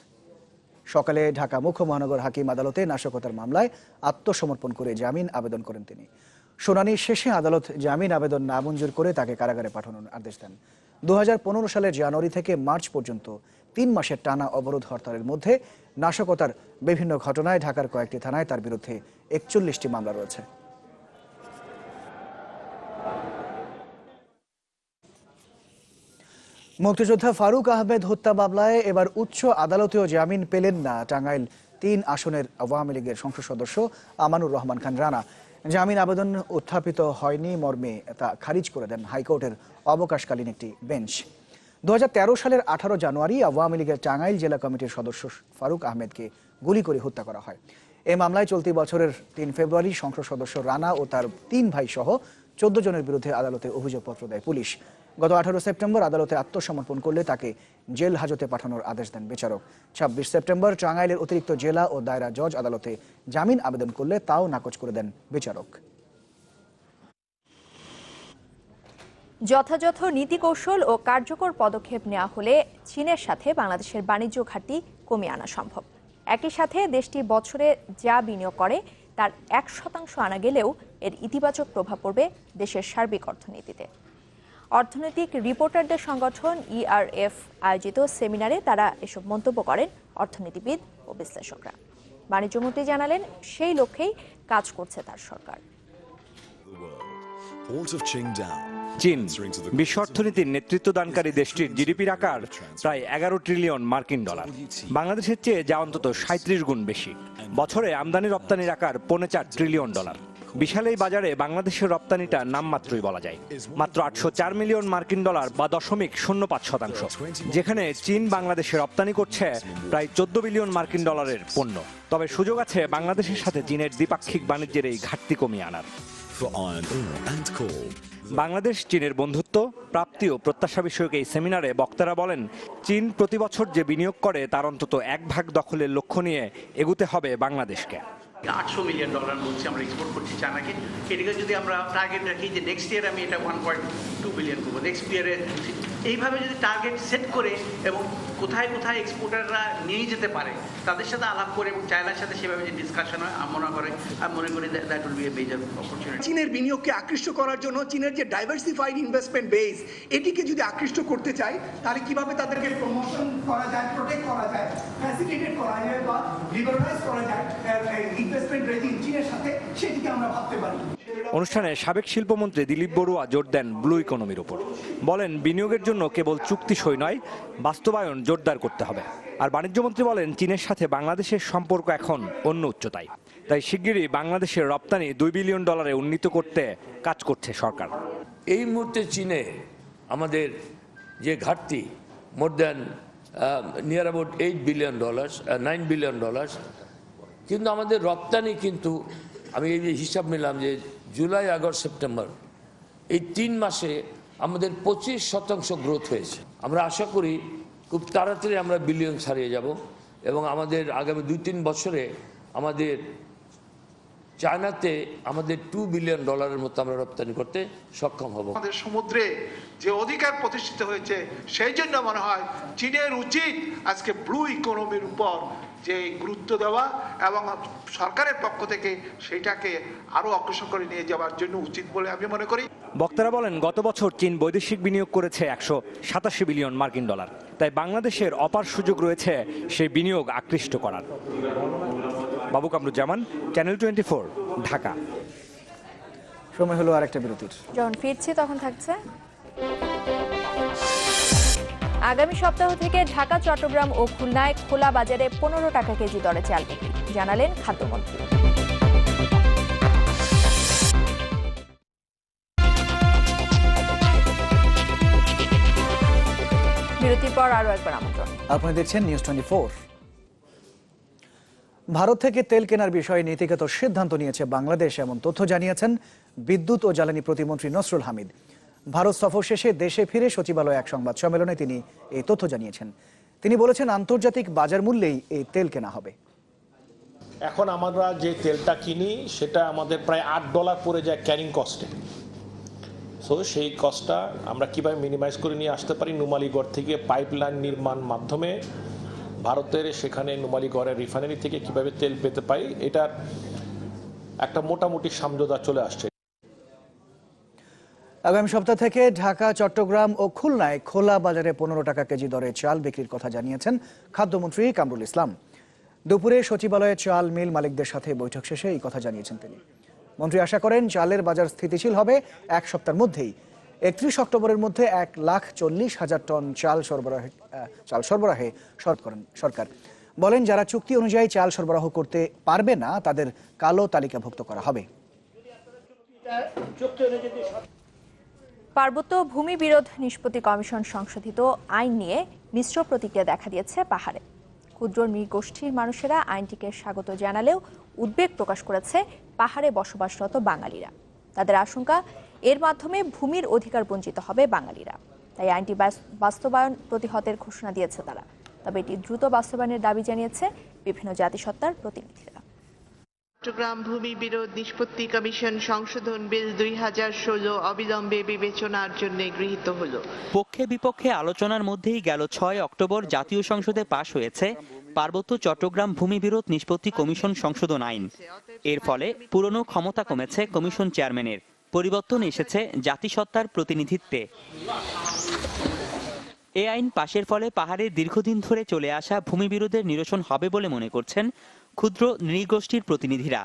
সকালে ঢাকা মুখ্য মহানগর হাকিম আদালতে নাশকতার মামলায় আত্মসমর্পণ করে জামিন আবেদন করেন তিনি। শুনানি শেষে আদালত জামিন আবেদন নামঞ্জুর করে তাকে কারাগারে পাঠানোর আদেশ দেন। 2015 সালের জানুয়ারি থেকে মার্চ পর্যন্ত 3 মাসের টানা অবরোধ হরতালের মধ্যে নাশকতার বিভিন্ন ঘটনায় ঢাকার কয়েকটি থানায় তার বিরুদ্ধে 41টি মামলা রয়েছে। মুক্তিযোদ্ধা ফারুক আহমেদ হত্যা মামলায় এবার উচ্চ আদালতেও জামিন পেলেন না টাঙ্গাইল 3 আসনের আওয়ামী লীগের সংসদ সদস্য আমানুর রহমান খান রানা। জামিন আবেদন উত্থাপিত হয়নি মর্মে তা খারিজ করে দেন হাইকোর্টের অবকাশকালীন একটি বেঞ্চ। 2013 সালের 18 জানুয়ারি আওয়ামী লীগের টাঙ্গাইল জেলা কমিটির সদস্য ফারুক আহমেদকে গুলি করে হত্যা করা হয়। এই মামলায় চলতি বছরের 3 ফেব্রুয়ারি সংসদ সদস্য রানা ও তার 3 ভাই সহ 14 জনের বিরুদ্ধে আদালতে অভিযোগপত্র দেয় পুলিশ। গত 18 সেপ্টেম্বর আদালতে আত্মসমর্পণ করলে তাকে জেল হাজতে পাঠানোর আদেশ দেন বিচারক। 26 সেপ্টেম্বর টাঙ্গাইলের অতিরিক্ত জেলা ও দায়রা জজ আদালতে জামিন আবেদন করলে তাও নাকচ করে দেন বিচারক। যথাযথ নীতিকৌশল ও কার্যকর পদক্ষেপ নেওয়া হলে চীনের সাথে বাংলাদেশের বাণিজ্য ঘাটতি কমিয়ে আনা সম্ভব। একই সাথে দেশটি বছরে যা বিনিয়োগ করে তার 1% আনা গেলেও এর ইতিবাচক প্রভাব পড়বে দেশের সার্বিক অর্থনীতিতে। অর্থনৈতিক রিপোর্টারদের সংগঠন ERF আয়োজিত সেমিনারে তারা এসব মন্তব্য করেন অর্থনীতিবিদ ও বিশ্লেষকরা। বাণিজ্যমন্ত্রী জানালেন, সেই লক্ষ্যেই কাজ করছে তার সরকার। চীন বিশ্ব অর্থনীতির নেতৃত্বদানকারী দেশটির জিডিপির আকার প্রায় 11 ট্রিলিয়ন মার্কিন ডলার। বাংলাদেশের চেয়ে যা অন্তত 37 গুণ বেশি। বছরে আমদানি রপ্তানির আকার 4.25 ট্রিলিয়ন ডলার। বিশাল এই বাজারে বাংলাদেশের রপ্তানিটা নামমাত্রই বলা যায়, মাত্র 804 মিলিয়ন মার্কিন ডলার বা 0.05%, যেখানে চীন বাংলাদেশে রপ্তানি করছে প্রায় 14 বিলিয়ন মার্কিন ডলারের পণ্য। তবে সুযোগ আছে বাংলাদেশের সাথে চীনের দ্বিপাক্ষিক বাণিজ্যের এই ঘাটতি কমিয়ে আনার। বাংলাদেশ চীনের বন্ধুত্ব, প্রাপ্তি ও প্রত্যাশা বিষয়ক এই সেমিনারে বক্তারা বলেন, চীন প্রতি বছর যে বিনিয়োগ করে তার অন্তত 1/2 দখলের লক্ষ্য নিয়ে এগুতে হবে বাংলাদেশকে। 800 মিলিয়ন ডলার বলছি আমরা এক্সপোর্ট করছি চায়নাকে। এটাকে যদি আমরা টার্গেট রাখি যে নেক্সট ইয়ার আমি এটা 1.2 বিলিয়ন করবো, নেক্সট ইয়ারে এইভাবে যদি টার্গেট সেট করে এবং কোথায় কোথায় এক্সপোর্টাররা নিয়ে যেতে পারে তাদের সাথে আলাপ করে এবং চায়নার সাথে সেভাবে যে ডিসকাশন হয় আমি মনে করি that will B a major opportunity. চীনের বিনিয়োগকে আকৃষ্ট করার জন্য চীনের যে ডাইভার্সিফাইড ইনভেস্টমেন্ট বেস এটিকে যদি আকৃষ্ট করতে চাই তাহলে কিভাবে তাদেরকে প্রমোশন করা যায়, প্রোটেক্ট করা যায়, ফ্যাসিলিটেট করা যায় বা লিবারালাইজ করা যায় ইনভেস্টমেন্ট রেজিম চীনের সাথে, সেটিকে আমরা ভাবতে পারি। অনুষ্ঠানে সাবেক শিল্পমন্ত্রী দিলীপ বড়ুয়া জোর দেন ব্লু ইকোনমির উপর। বলেন বিনিয়োগের জন্য কেবল চুক্তি সই নয়, বাস্তবায়ন জোরদার করতে হবে। আর বাণিজ্যমন্ত্রী বলেন চীনের সাথে বাংলাদেশের সম্পর্ক এখন অন্য উচ্চতায়, তাই শিগগিরই বাংলাদেশের রপ্তানি $2 বিলিয়ন উন্নীত করতে কাজ করছে সরকার। এই মুহূর্তে চীনে আমাদের যে ঘাটতি more than near about $8 billion, $9 billion, কিন্তু আমাদের রপ্তানি কিন্তু আমি এই যে হিসাব নিলাম যে জুলাই, আগস্ট, সেপ্টেম্বর এই 3 মাসে আমাদের 25% গ্রোথ হয়েছে। আমরা আশা করি খুব তাড়াতাড়ি আমরা বিলিয়ন ছাড়িয়ে যাব এবং আমাদের আগামী 2-3 বছরে আমাদের চায়নাতে আমাদের $2 বিলিয়ন মতো আমরা রপ্তানি করতে সক্ষম হব। আমাদের সমুদ্রে যে অধিকার প্রতিষ্ঠিত হয়েছে সেই জন্য মনে হয় চীনের উচিত আজকে ব্লু ইকোনমির উপর যে গুরুত্ব দেওয়া এবং সরকারের পক্ষ থেকে সেটাকে আরো অগ্রসর করে নিয়ে যাওয়ার জন্য উচিত বলে আমি মনে করি। বক্তারা বলেন গত বছর চীন বৈদেশিক বিনিয়োগ করেছে $187 বিলিয়ন, তাই বাংলাদেশের অপার সুযোগ রয়েছে সেই বিনিয়োগ আকৃষ্ট করার। বাবু কামরুজ্জামান, চ্যানেল 24, ঢাকা। সময় হলো আরেকটা বিরতির। যখন ফিরছি তখন থাকছে আগামী সপ্তাহ থেকে ঢাকা, চট্টগ্রাম ও খুলনায় খোলা বাজারে 15 টাকা কেজি দরে চাল বিক্রি, জানালেন খাদ্যমন্ত্রী। বিরতির পর আরো একবার আমন্ত্রণ। আপনারা দেখছেন নিউজ 24। ভারত থেকে তেল কেনার বিষয়ে নীতিগত সিদ্ধান্ত নিয়েছে বাংলাদেশ, এমন তথ্য জানিয়েছেন বিদ্যুৎ ও জ্বালানি প্রতিমন্ত্রী নসরুল হামিদ। ভারত সফর শেষে দেশে ফিরে সচিবালয়ে এক সংবাদ সম্মেলনে তিনি এই তথ্য জানিয়েছেন। তিনি বলেছেন আন্তর্জাতিক বাজার মূল্যেই এই তেল কেনা হবে। এখন আমরা যে তেলটা কিনি সেটা আমাদের প্রায় $8 পড়ে যায় ক্যারিং কস্টে। সো সেই কস্টটা আমরা কিভাবে মিনিমাইজ করে নিয়ে আসতে পারি, নুমালীগড় থেকে পাইপলাইন নির্মাণ মাধ্যমে ভারতের সেখানে নুমালীগড়ের রিফাইনারি থেকে কিভাবে তেল পেতে পাই, এটার একটা মোটামুটি সমঝোতা চলে আসছে। আগামী সপ্তাহ থেকে ঢাকা, চট্টগ্রাম ও খুলনায় খোলা বাজারে 15 টাকা কেজি দরে চাল বিক্রির কথা জানিয়েছেন খাদ্যমন্ত্রী কামরুল ইসলাম। দুপুরে সচিবালয়ে চাল মিল মালিকদের সাথে বৈঠক শেষে এই কথা জানিয়েছেন তিনি। মন্ত্রী আশা করেন চালের বাজার স্থিতিশীল হবে 1 সপ্তাহের মধ্যেই। 31 অক্টোবরের মধ্যে 1,40,000 টন চাল সরবরাহে সরকার। বলেন যারা চুক্তি অনুযায়ী চাল সরবরাহ করতে পারবে না তাদের কালো তালিকাভুক্ত করা হবে। পার্বত্য ভূমি বিরোধ নিষ্পত্তি কমিশন সংশোধিত আইন নিয়ে মিশ্র প্রতিক্রিয়া দেখা দিয়েছে পাহাড়ে। ক্ষুদ্র নৃগোষ্ঠীর মানুষেরা আইনটিকে স্বাগত জানালেও উদ্বেগ প্রকাশ করেছে পাহাড়ে বসবাসরত বাঙালিরা। তাদের আশঙ্কা এর মাধ্যমে ভূমির অধিকার বঞ্চিত হবে বাঙালিরা, তাই আইনটি বাস্তবায়ন প্রতিহতের ঘোষণা দিয়েছে তারা। তবে এটি দ্রুত বাস্তবায়নের দাবি জানিয়েছে বিভিন্ন জাতিসত্তার প্রতিনিধিরা। চট্টগ্রাম ভূমি বিরোধ নিষ্পত্তি কমিশন সংশোধন বিল 2016 অবিলম্বে বিবেচনার জন্য গৃহীত হলো। পক্ষে বিপক্ষে আলোচনার মধ্যেই গেল 6 অক্টোবর জাতীয় সংসদে পাশ হয়েছে পার্বত্য চট্টগ্রাম ভূমি বিরোধ নিষ্পত্তি কমিশন সংশোধন আইন। এর ফলে পুরনো ক্ষমতা কমেছে কমিশন চেয়ারম্যানের, পরিবর্তন এসেছে জাতিসত্তার প্রতিনিধিত্বে। এই আইন পাশের ফলে পাহাড়ের দীর্ঘদিন ধরে চলে আসা ভূমি বিরোধের নিরসন হবে বলে মনে করছেন ক্ষুদ্র নৃগোষ্ঠীর প্রতিনিধিরা।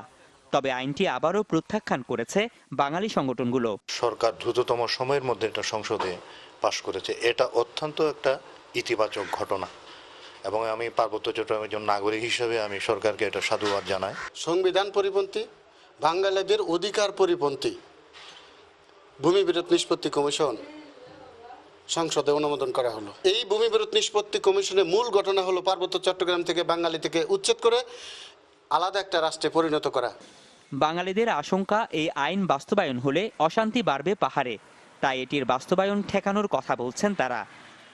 তবে আইনটি আবারও প্রত্যাখ্যান করেছে বাঙালি সংগঠনগুলো। সরকার দ্রুততম সময়ের মধ্যে এটা সংসদে পাশ করেছে, এটা অত্যন্ত একটা ইতিবাচক ঘটনা এবং আমি পার্বত্য চট্টগ্রামের একজন নাগরিক হিসেবে আমি সরকারকে এটা সাধুবাদ জানাই। সংবিধান পরিপন্থী, বাঙালিদের অধিকার পরিপন্থী ভূমি বিরোধ নিষ্পত্তি কমিশন সংসদে অনুমোদন করা হলো। এই ভূমি বিরোধ নিষ্পত্তি কমিশনের মূল ঘটনা হলো পার্বত্য চট্টগ্রাম থেকে বাঙালি থেকে উচ্ছেদ করে আলাদা একটা রাষ্ট্রে পরিণত করা। বাঙালিদের আশঙ্কা এই আইন বাস্তবায়ন হলে অশান্তি বাড়বে পাহাড়ে, তাই এটির বাস্তবায়ন ঠেকানোর কথা বলছেন তারা।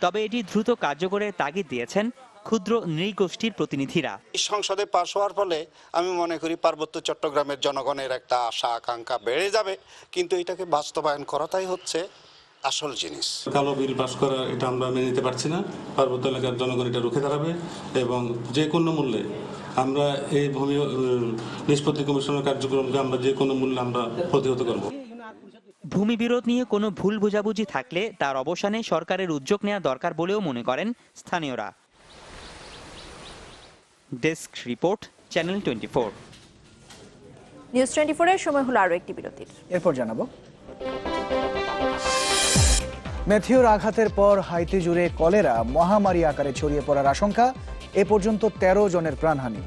তবে এটি দ্রুত কার্যকরের তাগিদ দিয়েছেন ক্ষুদ্র নৃগোষ্ঠীর প্রতিনিধিরা। সংসদে পাশ হওয়ার ফলে আমি মনে করি পার্বত্য চট্টগ্রামের জনগণের একটা আশা আকাঙ্ক্ষা বেড়ে যাবে, কিন্তু এটাকে বাস্তবায়ন করাটাই হচ্ছে আসল জিনিস। কালো বিল পাস করা এটা আমরা মেনে নিতে পারছি না। পার্বত্য এলাকার জনগণ এটা রুখে দাঁড়াবে এবং যে কোনো মূল্যে আমরা এই ভূমি নিষ্পত্তি কমিশনের কার্যক্রমকে আমরা যে কোনো মূল্যে আমরা প্রতিহত করব। ভূমি বিরোধ নিয়ে কোনো ভুল বোঝাবুঝি থাকলে তার অবসানে সরকারের উদ্যোগ নেওয়া দরকার বলেও মনে করেন স্থানীয়রা। Desk report, channel 24। নিউজ 24 এর সময় হলো আরো একটি বিরতির। এরপর জানাবো, ম্যাথিউর আঘাতের পর হাইতি জুড়ে কলেরা মহামারী আকারে ছড়িয়ে পড়ার আশঙ্কা, এ পর্যন্ত 13 জনের প্রাণহানি।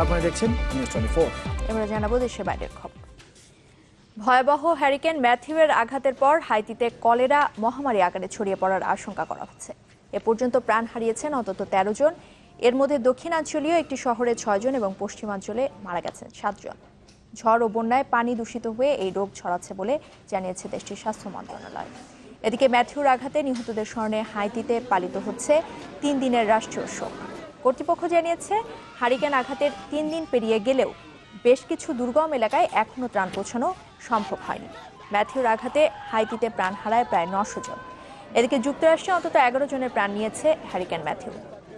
আপনারা দেখছেন নিউজ 24। এবারে জানাবো দেশের বাইরের খবর। ভয়াবহ হ্যারিকেন ম্যাথিউয়ের আঘাতের পর হাইতিতে কলেরা মহামারী আকারে ছড়িয়ে পড়ার আশঙ্কা করা হচ্ছে। এ পর্যন্ত প্রাণ হারিয়েছেন অন্তত 13 জন। এর মধ্যে দক্ষিণাঞ্চলীয় একটি শহরে 6 জন এবং পশ্চিমাঞ্চলে মারা গেছেন 7 জন। ঝড় ও বন্যায় পানি দূষিত হয়ে এই রোগ ছড়াচ্ছে বলে জানিয়েছে দেশটির স্বাস্থ্য মন্ত্রণালয়। এদিকে ম্যাথিউর আঘাতে নিহতদের স্মরণে হাইতিতে পালিত হচ্ছে 3 দিনের রাষ্ট্রীয় শোক। কর্তৃপক্ষ জানিয়েছে হারিকেন আঘাতের 3 দিন পেরিয়ে গেলেও বেশ কিছু দুর্গম এলাকায় এখনও ত্রাণ পৌঁছানো সম্ভব হয়নি। ম্যাথিউর আঘাতে হাইতিতে প্রাণ হারায় প্রায় 900 জন। এদিকে যুক্তরাষ্ট্রে অন্তত 11 জনের প্রাণ নিয়েছে হ্যারিকেন ম্যাথিউ।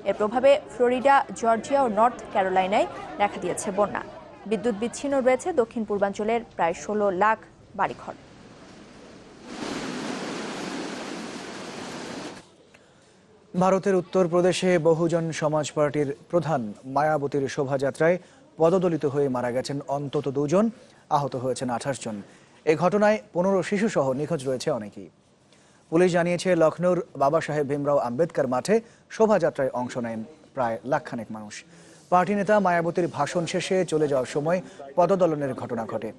এর প্রভাবে ফ্লোরিডা, জর্জিয়া ও নর্থ ক্যারোলাইনায় দেখা দিয়েছে বন্যা। বিদ্যুৎ বিচ্ছিন্ন রয়েছে দক্ষিণ পূর্বাঞ্চলের প্রায় 16 লাখ বাড়িঘর। ভারতের উত্তরপ্রদেশে বহুজন সমাজ পার্টির প্রধান মায়াবতীর শোভাযাত্রায় পদদলিত হয়ে মারা গেছেন অন্তত 2 জন, আহত হয়েছেন 28 জন। এই ঘটনায় 15 শিশু সহ নিখোঁজ রয়েছে অনেকেই। পুলিশ জানিয়েছে লখনৌর বাবা সাহেব ভীমরাও আম্বেদকর মাঠে শোভাযাত্রায় অংশ নেন প্রায় লাখখানেক মানুষ। পার্টি নেতা মায়াবতীর ভাষণ শেষে চলে যাওয়ার সময় পদদলনের ঘটনা ঘটে।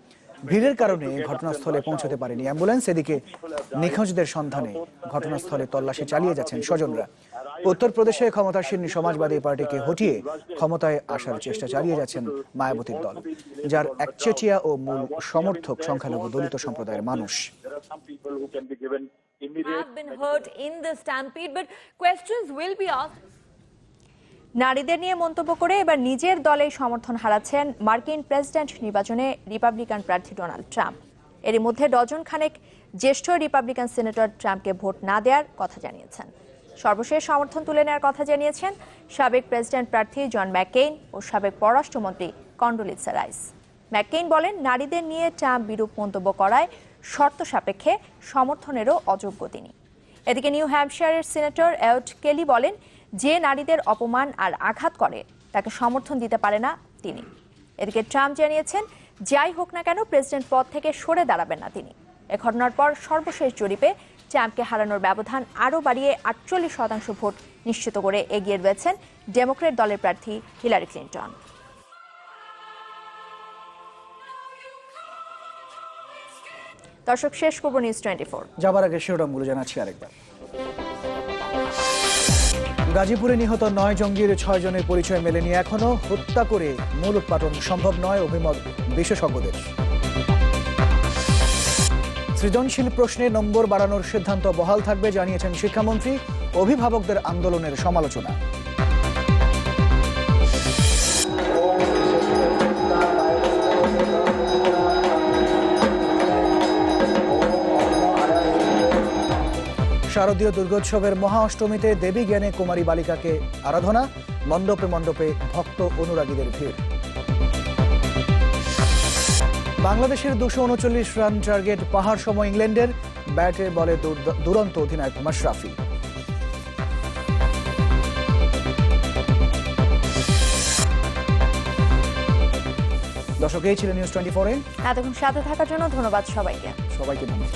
ভিড়ের কারণে ঘটনাস্থলে পৌঁছতে পারেনি অ্যাম্বুলেন্স। এদিকে নিখোঁজদের সন্ধানে ঘটনাস্থলে তল্লাশি চালিয়ে যাচ্ছেন স্বজনরা। উত্তরপ্রদেশে ক্ষমতাসীন সমাজবাদী পার্টিকে হটিয়ে ক্ষমতায় আসার চেষ্টা চালিয়ে যাচ্ছেন মায়াবতীর দল, যার একচেটিয়া ও মূল সমর্থক সংখ্যালঘু দলিত সম্প্রদায়ের মানুষ। নারীদের নিয়ে মন্তব্য করে এবার নিজের দলেই সমর্থন হারাচ্ছেন মার্কিন প্রেসিডেন্ট নির্বাচনে রিপাবলিকান প্রার্থী ডোনাল্ড ট্রাম্প। এর মধ্যে ডজন খানেক জ্যেষ্ঠ রিপাবলিকান সিনেটর ট্রাম্পকে ভোট না দেওয়ার কথা জানিয়েছেন। সর্বশেষ সমর্থন তুলে নেওয়ার কথা জানিয়েছেন সাবেক প্রেসিডেন্ট প্রার্থী জন ম্যাককেইন ও সাবেক পররাষ্ট্রমন্ত্রী কন্ডোলিসা রাইস। ম্যাককেইন বলেন, নারীদের নিয়ে ট্রাম্প বিরূপ মন্তব্য করায় শর্ত সাপেক্ষে সমর্থনেরও অযোগ্য তিনি। এদিকে নিউ হ্যাম্পশায়ারের সিনেটর এড কেলি বলেন, যে নারীদের অপমান আর আঘাত করে তাকে সমর্থন দিতে পারে না তিনি। এদিকে ট্রাম্প জানিয়েছেন, যাই হোক না কেন প্রেসিডেন্ট পদ থেকে সরে দাঁড়াবেন না তিনি। এ ঘটনার পর সর্বশেষ জরিপে ট্রাম্পকে হারানোর ব্যবধান আরও বাড়িয়ে 48% ভোট নিশ্চিত করে এগিয়ে রয়েছেন ডেমোক্র্যাট দলের প্রার্থী হিলারি ক্লিন্টন। দর্শক, শেষ করব নিউজ 24। যাবার আগে শিরোনামগুলো জানাচ্ছি আরেকবার। গাজীপুরে নিহত 9 জঙ্গির 6 জনের পরিচয় মেলেনি এখনো। হত্যা করে মূল উৎপাদন সম্ভব নয়, অভিমত বিশেষজ্ঞদের। সৃজনশীল প্রশ্নে নম্বর বাড়ানোর সিদ্ধান্ত বহাল থাকবে জানিয়েছেন শিক্ষামন্ত্রী। অভিভাবকদের আন্দোলনের সমালোচনা। শারদীয় দুর্গোৎসবের মহা অষ্টমীতে দেবী জ্ঞানে কুমারী বালিকাকে আরাধনা, মণ্ডপে মণ্ডপে ভক্ত অনুরাগীদের ভিড়। বাংলাদেশের 239 রান টার্গেট পাহাড় সম ইংল্যান্ডের, ব্যাটে বলে দুরন্ত অধিনায়ক মাশরাফি। দর্শক, এই ছিল নিউজ 24-এ। এতক্ষণ সাথে থাকার জন্য ধন্যবাদ সবাইকে। ধন্যবাদ।